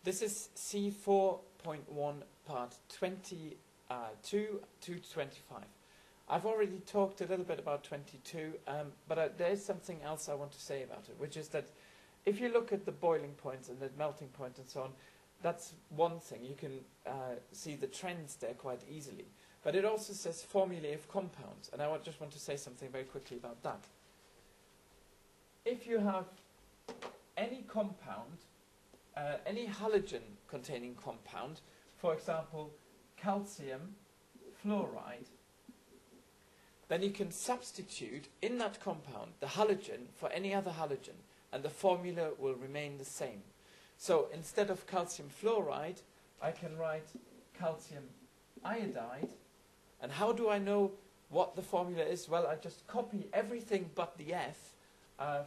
This is C4.1 part 22 to 25. I've already talked a little bit about 22, but there is something else I want to say about it, which is that if you look at the boiling points and the melting point and so on, that's one thing. You can see the trends there quite easily. But it also says formulae of compounds, and I just want to say something very quickly about that. If you have any compound, any halogen-containing compound, for example, calcium fluoride, then you can substitute in that compound the halogen for any other halogen, and the formula will remain the same. So instead of calcium fluoride, I can write calcium iodide. And how do I know what the formula is? Well, I just copy everything but the F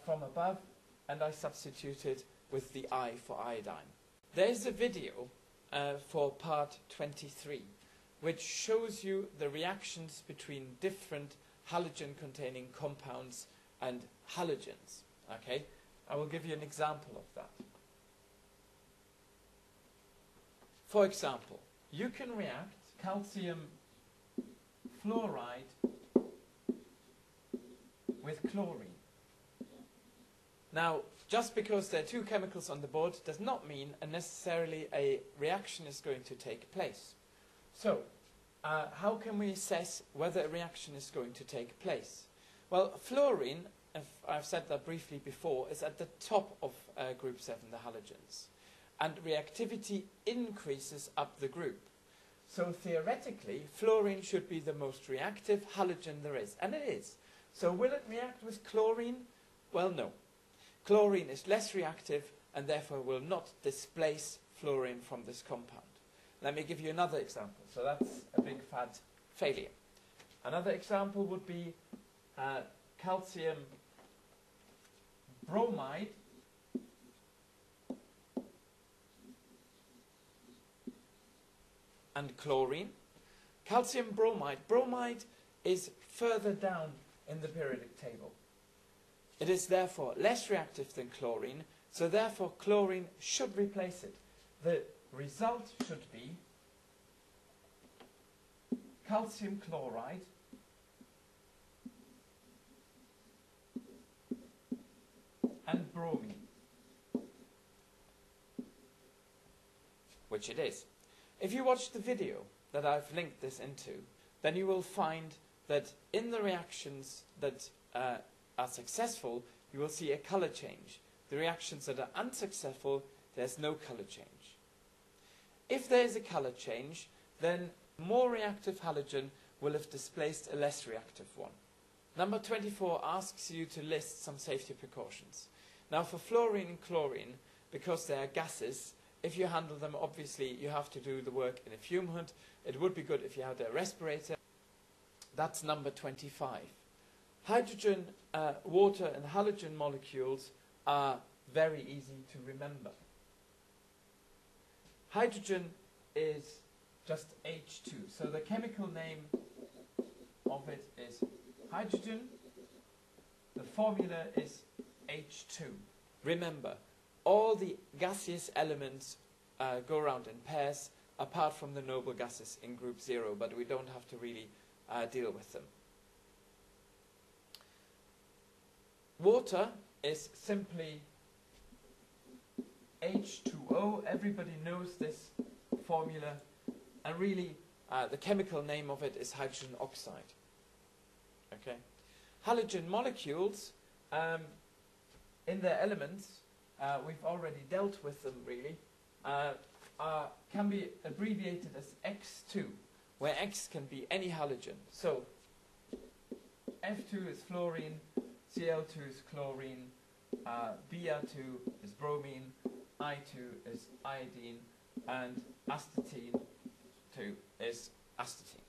from above, and I substitute it with the I for iodine. There's a video for part 23, which shows you the reactions between different halogen-containing compounds and halogens. Okay, I will give you an example of that. For example, you can react calcium fluoride with chlorine. Now, just because there are two chemicals on the board does not mean necessarily a reaction is going to take place. So, how can we assess whether a reaction is going to take place? Well, fluorine, I've said that briefly before, is at the top of group 7, the halogens. And reactivity increases up the group. So theoretically, fluorine should be the most reactive halogen there is. And it is. So will it react with chlorine? Well, no. Chlorine is less reactive and therefore will not displace fluorine from this compound. Let me give you another example. So that's a big fat failure. Another example would be calcium bromide and chlorine. Calcium bromide. Bromide is further down in the periodic table. It is therefore less reactive than chlorine, so therefore chlorine should replace it. The result should be calcium chloride and bromine, which it is. If you watch the video that I've linked this into, then you will find that in the reactions that are successful, you will see a color change. The reactions that are unsuccessful, there's no color change. If there is a color change, then a more reactive halogen will have displaced a less reactive one. Number 24 asks you to list some safety precautions. Now for fluorine and chlorine, because they are gases, if you handle them, obviously you have to do the work in a fume hood. It would be good if you had a respirator. That's number 25. Hydrogen, water and halogen molecules are very easy to remember. Hydrogen is just H2. So the chemical name of it is hydrogen. The formula is H2. Remember, all the gaseous elements go around in pairs, apart from the noble gases in group 0, but we don't have to really deal with them. Water is simply H2O. Everybody knows this formula, and really the chemical name of it is hydrogen oxide. Okay. Halogen molecules, in their elements, we've already dealt with them really, can be abbreviated as X2, where X can be any halogen. So F2 is fluorine, Cl2 is chlorine, Br2 is bromine, I2 is iodine, and astatine 2 is astatine.